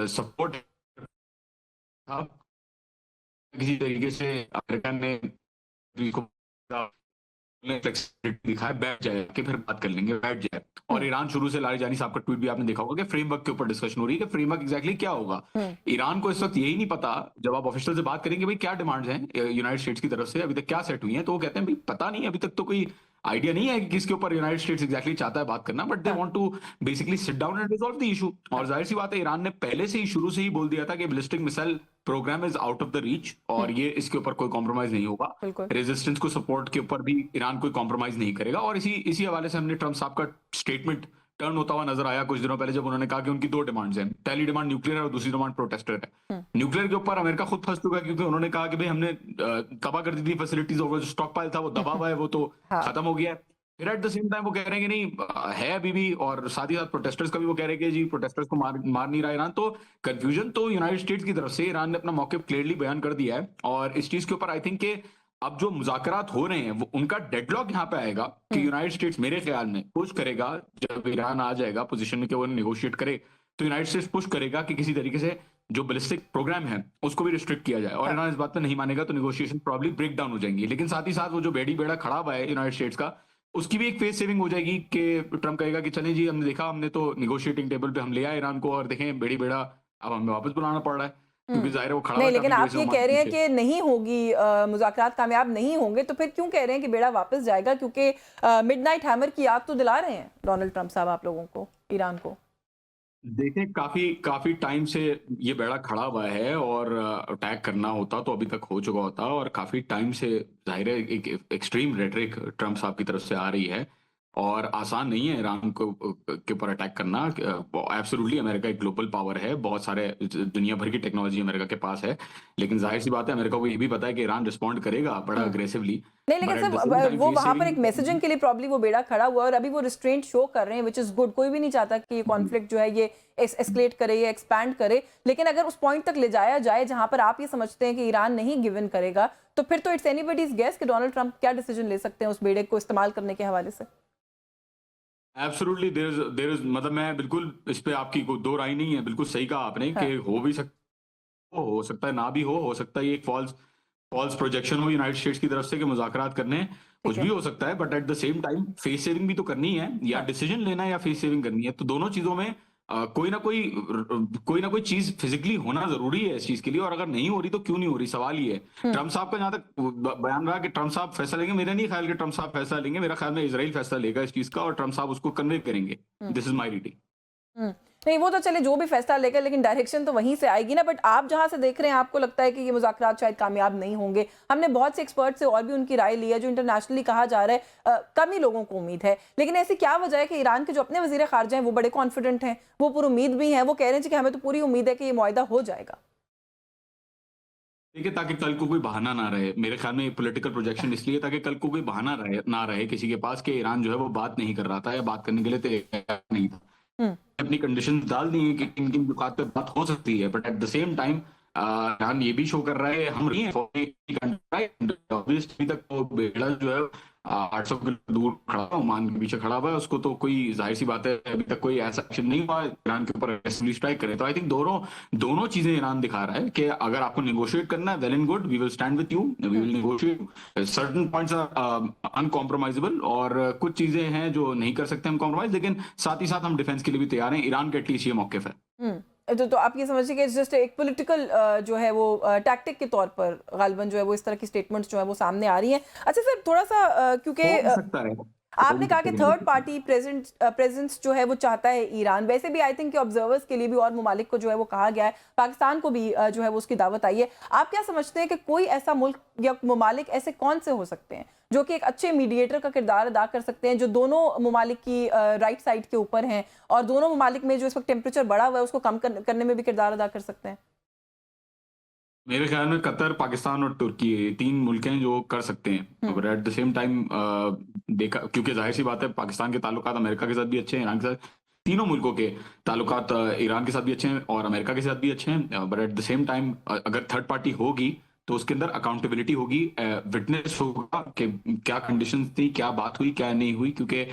सपोर्ट था। किसी तरीके से अमेरिका ने को फ्लेक्सिबिलिटी दिखाए, बैठ जाए कि फिर बात कर लेंगे, बैठ जाए। और हुँ, ईरान शुरू से लारीजानी साहब का ट्वीट भी आपने देखा होगा कि फ्रेमवर्क के ऊपर डिस्कशन हो रही है कि फ्रेमवर्क एग्जैक्टली क्या होगा। हुँ, ईरान को इस वक्त यही नहीं पता, जब आप ऑफिशियल से बात करेंगे भाई क्या डिमांड्स हैं यूनाइटेड स्टेट्स की तरफ से, अभी तक क्या सेट हुई हैं, तो वो कहते हैं भाई पता नहीं, अभी तक तो कोई आइडिया नहीं है कि किसके ऊपर यूनाइटेड स्टेट्स एग्जैक्टली चाहता है बात करना, बट दे हाँ, want to basically sit down and resolve the issue. और हाँ, जाहिर सी बात है ईरान ने पहले से ही शुरू से ही बोल दिया था कि ballistic missile program is out of the reach हुँ, और ये इसके ऊपर कोई कॉम्प्रोमाइज नहीं होगा। बिल्कुल। रेजिस्टेंस को सपोर्ट के ऊपर भी ईरान कोई कॉम्प्रोमाइज नहीं करेगा। और इसी इसी हवाले से हमने ट्रम्प साहब का स्टेटमेंट टर्न होता हुआ नजर आया कुछ दिनों पहले, जब उन्होंने कहा कि उनकी दो डिमांड्स हैं, पहली डिमांड न्यूक्लियर है और दूसरी डिमांड प्रोटेस्टर है। हुँ, न्यूक्लियर के ऊपर अमेरिका खुद फंस चुका है क्योंकि उन्होंने कहा कि भाई हमने तबाह कर दी थी फैसिलिटीज, और जो स्टॉक पाइल था वो दबा हुआ है, वो तो हाँ, खत्म हो गया है। फिर एट द सेम टाइम वो कह रहे हैं कि नहीं है अभी भी, और साथ ही साथ प्रोटेस्टर्स का भी वो कह रहे हैं कि जी प्रोटेस्टर्स को मार नहीं रहा ईरान। तो कंफ्यूजन तो यूनाइटेड स्टेट्स की तरफ से, ईरान ने अपना मौके क्लियरली बयान कर दिया है। और इस चीज के ऊपर आई थिंक के अब जो मुज़ाकरात हो रहे हैं वो उनका डेडलॉक यहाँ पे आएगा कि हुँ, यूनाइटेड स्टेट्स मेरे ख्याल में पुश करेगा, जब ईरान आ जाएगा पोजीशन में कि वो नेगोशिएट करे, तो यूनाइटेड स्टेट्स पुश करेगा कि किसी तरीके से जो बैलिस्टिक प्रोग्राम है उसको भी रिस्ट्रिक्ट किया जाए और ईरान इस बात पे नहीं मानेगा तो नेगोशिएशन प्रॉब्ली ब्रेक डाउन हो जाएंगी। लेकिन साथ ही साथ वो जो बेड़ा खड़ा हुआ है यूनाइटेड स्टेट्स का, उसकी भी एक फेस सेविंग हो जाएगी कि ट्रम्प कहेगा कि चलें जी, हमने देखा, हमने तो नेगोशिएटिंग टेबल पे हम ले आए ईरान को और देखें बेड़ा अब हमें वापस बुलाना पड़ रहा है, क्योंकि जाहिर है वो खड़ा नहीं, हुआ है लेकिन काफी देर आप से ये ओमान कह के रहे हैं पीछे। कि नहीं होगी, मुज़ाकरात कामयाब नहीं होंगे, तो फिर क्यों कह रहे हैं कि बेड़ा वापस जाएगा? क्योंकि मिडनाइट हैमर की याद तो दिला रहे हैं डोनाल्ड ट्रंप साहब आप लोगों को, ईरान को। देखें, काफी काफी टाइम से ये बेड़ा खड़ा हुआ है और अटैक करना होता तो अभी तक हो चुका होता, और काफी टाइम से जाहिर है एक एक्सट्रीम रेटरिक ट्रम्प साहब की तरफ से आ रही है और आसान नहीं है ईरान को के ऊपर अटैक करना। एब्सोल्युटली अमेरिका एक ग्लोबल पावर है, बहुत सारे दुनिया भर की टेक्नोलॉजी अमेरिका के पास है, लेकिन जाहिर सी बात है अमेरिका को ये भी पता है कि ईरान रिस्पॉन्ड करेगा बड़ा अग्रेसिवली। नहीं, लेकिन but at the sir same time वो फेस वहां पर एक सेविंग मैसेजिंग के लिए प्रॉब्ली वो बेड़ा खड़ा हुआ है और अभी वो रिस्ट्रेंट शो कर रहे हैं, विच इज गुड। कोई भी नहीं चाहता कि ये कॉन्फ्लिक्ट जो है ये एस्केलेट करे या एक्सपैंड करे, लेकिन अगर उस पॉइंट तक ले जाया जाए जहां पर आप ये समझते हैं कि ईरान नहीं गिव इन करेगा, तो फिर तो इट्स एनीबॉडीज गेस कि डोनाल्ड ट्रंप क्या डिसीजन ले सकते हैं उस बेड़े को इस्तेमाल करने के हवाले से। एब्सोल्युटली देयर इज मतलब मैं बिल्कुल इस पे आपकी कोई दो राय नहीं है, बिल्कुल सही कहा आपने हाँ। कि हो सकता है ना भी हो सकता है ये एक फॉल्स फॉल्स प्रोजेक्शन हो यूनाइटेड स्टेट्स की तरफ से कि मुज़ाकरात करने हैं, कुछ ठीक भी है। हो सकता है, but at the same time face saving भी तो करनी है, या हाँ। डिसीजन लेना है या फेस सेविंग करनी है, तो दोनों चीजों में कोई ना कोई चीज फिजिकली होना जरूरी है इस चीज के लिए, और अगर नहीं हो रही तो क्यों नहीं हो रही, सवाल ये है। ट्रम्प साहब का जहां तक बयान रहा कि ट्रम्प साहब फैसला लेंगे, मेरा नहीं ख्याल कि ट्रम्प साहब फैसला लेंगे, मेरा ख्याल में इजराइल फैसला लेगा इस चीज का और ट्रम्प साहब उसको कन्वे करेंगे। This is my reading. नहीं, वो तो चले जो भी फैसला लेकर, लेकिन डायरेक्शन तो वहीं से आएगी ना। बट आप जहां से देख रहे हैं, आपको लगता है कि ये मुज़ाकरात शायद कामयाब नहीं होंगे। हमने बहुत से एक्सपर्ट से और भी उनकी राय ली है, जो इंटरनेशनली कहा जा रहा है कम ही लोगों को उम्मीद है, लेकिन ऐसी क्या वजह है कि ईरान के जो अपने वजीर खारजा हैं वो बड़े कॉन्फिडेंट हैं, वो पूरी उम्मीद भी हैं, वो कह रहे हैं कि हमें तो पूरी उम्मीद है कि ये मुआहिदा हो जाएगा। देखिए, ताकि कल को कोई बहाना ना रहे, मेरे ख्याल में पॉलिटिकल प्रोजेक्शन इसलिए ताकि कल को कोई बहाना ना रहे किसी के पास कि ईरान जो है वो बात नहीं कर रहा था या बात करने के लिए तैयार नहीं था। अपनी कंडीशन डाल दी है कि किन किन दुकान पे बात हो सकती है, but at the same time Iran ये भी शो कर रहा है हम नहीं है ऑब्वियसली तक वो बेड़ा जो है 800 किलोमीटर दूर खड़ा है, ओमान के पीछे खड़ा हुआ है, उसको तो कोई जाहिर सी बात है अभी तक कोई ऐसा एक्शन नहीं हुआ ईरान के ऊपर एग्रेसिवली स्ट्राइक करे। तो आई थिंक दोनों चीजें ईरान दिखा रहा है कि अगर आपको नेगोशिएट करना है, well and good, we will stand with you, we will negotiate, certain points are uncompromisable और कुछ चीजें हैं जो नहीं कर सकते हम कॉम्प्रोमाइज, लेकिन साथ ही साथ हम डिफेंस के लिए भी तैयार हैं। ईरान के एटलीस्ट ये मौके है। तो आप ये समझिए कि जस्ट एक पॉलिटिकल जो है वो टैक्टिक के तौर पर गालिबन जो है वो इस तरह की स्टेटमेंट्स जो है वो सामने आ रही हैं। अच्छा सर, थोड़ा सा क्योंकि हो भी सकता है, आपने कहा कि थर्ड पार्टी प्रेजेंस जो है वो चाहता है ईरान, वैसे भी आई थिंक कि ऑब्जर्वर्स के लिए भी और ममालिक को जो है वो कहा गया है, पाकिस्तान को भी जो है वो उसकी दावत आई है। आप क्या समझते हैं कि कोई ऐसा मुल्क या ममालिक ऐसे कौन से हो सकते हैं जो कि एक अच्छे मीडिएटर का किरदार अदा कर सकते हैं, जो दोनों ममालिक की राइट साइड के ऊपर हैं और दोनों ममालिक में जो इस वक्त टेम्परेचर बढ़ा हुआ है उसको कम करने में भी किरदार अदा कर सकते हैं? मेरे ख्याल में कतर, पाकिस्तान और तुर्की, ये तीन मुल्क हैं जो कर सकते हैं, but at the same time देखा, क्योंकि जाहिर सी बात है पाकिस्तान के ताल्लुकात अमेरिका के साथ भी अच्छे हैं, ईरान के साथ, तीनों मुल्कों के ताल्लुकात ईरान के साथ भी अच्छे हैं और अमेरिका के साथ भी अच्छे हैं, but at the same time अगर थर्ड पार्टी होगी तो उसके अंदर अकाउंटेबिलिटी होगी, विटनेस होगा कि क्या कंडीशंस थी, क्या बात हुई, क्या नहीं हुई, क्योंकि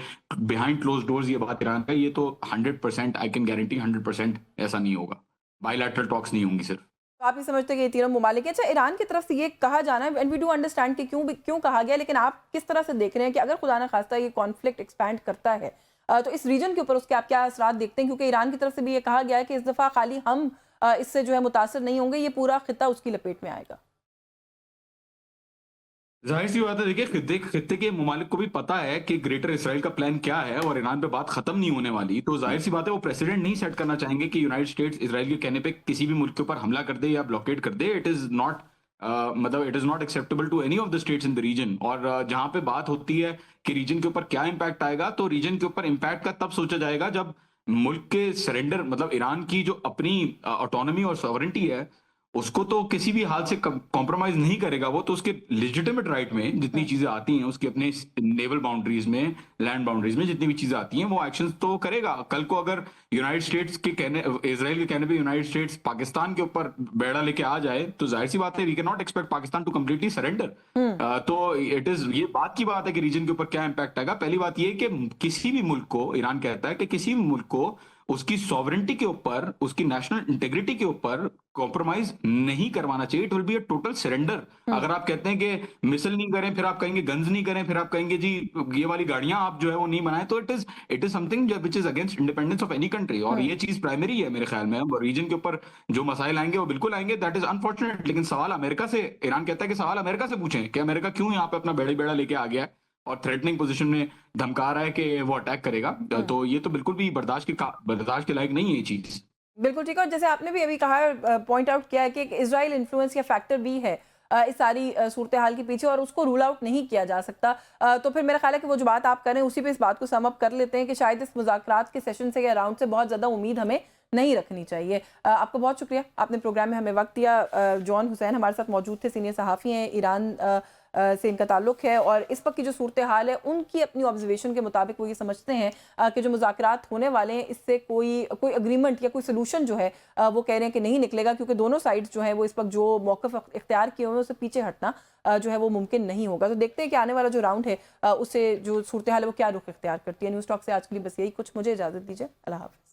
बिहाइंड क्लोज डोर्स ये बात ईरान का, ये तो 100% आई कैन गारंटी 100% ऐसा नहीं होगा, बायलैटरल टॉक्स नहीं होंगी सिर्फ। तो आप ये समझते हैं कि ये तीनों ममालिक हैं। अच्छा, ईरान की तरफ से ये कहा जाना है, एंड वी डू अंडरस्टैंड कि क्यों कहा गया, लेकिन आप किस तरह से देख रहे हैं कि अगर खुदा ना खास्ता ये कॉन्फ्लिक्ट एक्सपैंड करता है तो इस रीजन के ऊपर उसके आप क्या असरात देखते हैं? क्योंकि ईरान की तरफ से भी ये कहा गया है कि इस दफ़ा खाली हम इससे जो है मुतासर नहीं होंगे, ये पूरा खिता उसकी लपेट में आएगा। जाहिर सी बात है, देखिए खित्ते के ममालिक को भी पता है कि ग्रेटर इसराइल का प्लान क्या है और ईरान पे बात खत्म नहीं होने वाली, तो जाहिर सी बात है वो प्रेसिडेंट नहीं सेट करना चाहेंगे कि यूनाइटेड स्टेट्स इसराइल के कहने पे किसी भी मुल्क के ऊपर हमला कर दे या ब्लॉकेट कर दे। इट इज नॉट मतलब it is not acceptable to any of the states in the region. और जहां पे बात होती है कि रीजन के ऊपर क्या इंपैक्ट आएगा, तो रीजन के ऊपर इंपैक्ट का तब सोचा जाएगा जब मुल्क के सरेंडर, मतलब ईरान की जो अपनी ऑटोनॉमी और सॉवरेंटी है उसको तो किसी भी हाल से कॉम्प्रोमाइज नहीं करेगा, वो तो उसके लेजिटिमेट राइट में जितनी चीजें आती हैं, उसके अपने नेवल बाउंड्रीज में, लैंड बाउंड्रीज में जितनी भी चीजें आती हैं, वो एक्शंस तो करेगा। कल को अगर यूनाइटेड स्टेट्स के कहने, इजराइल के कहने पे यूनाइटेड स्टेट्स पाकिस्तान के ऊपर बेड़ा लेके आ जाए, तो जाहिर सी बात है we can not expect Pakistan to completely surrender. तो इट इज ये बात की बात है कि रीजन के ऊपर क्या इंपैक्ट आएगा। पहली बात ये कि किसी भी मुल्क को, ईरान कहता है कि किसी भी मुल्क को उसकी सॉवरेंटी के ऊपर, उसकी नेशनल इंटेग्रिटी के ऊपर कॉम्प्रोमाइज नहीं करवाना चाहिए। It will be a total surrender. अगर आप कहते हैं कि मिसल नहीं करें, फिर आप कहेंगे गन्स नहीं करें, फिर आप कहेंगे जी ये वाली गाड़ियां आप जो है वो नहीं बनाएं, तो it is something which is against independence of any country. और ये चीज प्राइमरी है मेरे ख्याल में। रीजन के ऊपर जो मसाइल आएंगे वो बिल्कुल आएंगे, दैट इज अनफॉर्चुनेट। लेकिन सवाल अमेरिका से, ईरान कहता है कि सवाल अमेरिका से पूछें कि अमेरिका क्यों यहाँ पे अपना बेड़ा लेके आ गया है और थ्रेटनिंग पोजीशन में धमका रहा है कि वो अटैक करेगा। तो ये तो बिल्कुल भी बर्दाश्त के लायक नहीं है ये चीज। बिल्कुल ठीक है। और जैसे आपने भी अभी कहा, पॉइंट आउट किया है कि एक इजराइल इन्फ्लुएंस या फैक्टर भी है इस सारी सूरत हाल के पीछे, और उसको रूल आउट नहीं किया जा सकता। तो फिर मेरा ख्याल है कि वो जो बात आप कर रहे हैं उसी पे इस बात को सम अप कर लेते हैं कि शायद इस मुज़ाकरात के सेशन से या राउंड से बहुत ज़्यादा उम्मीद हमें नहीं रखनी चाहिए। आपको बहुत शुक्रिया, आपने प्रोग्राम में हमें वक्त दिया। जॉन हुसैन हमारे साथ मौजूद थे, सीनियर सहाफ़ी हैं, ईरान से इनका ताल्लुक़ है, और इस वक्त की जो सूरत हाल है उनकी अपनी ऑब्जर्वेशन के मुताबिक वो ये समझते हैं कि जो मुज़ाकरात होने वाले हैं इससे कोई अग्रीमेंट या कोई सोल्यूशन जो है वो कह रहे हैं कि नहीं निकलेगा, क्योंकि दोनों साइड्स जो है वो इस वक्त जो मौक़िफ़ इख्तियार किए हुए हैं उससे पीछे हटना जो है वो मुमकिन नहीं होगा। तो देखते हैं कि आने वाला जो राउंड है उससे जो सूरत हाल है वो क्या रुख इख्तियार करती है। न्यूज़ टॉक से आज के लिए बस यही कुछ, मुझे इजाज़त दीजिए, अल्लाह हाफ़िज़।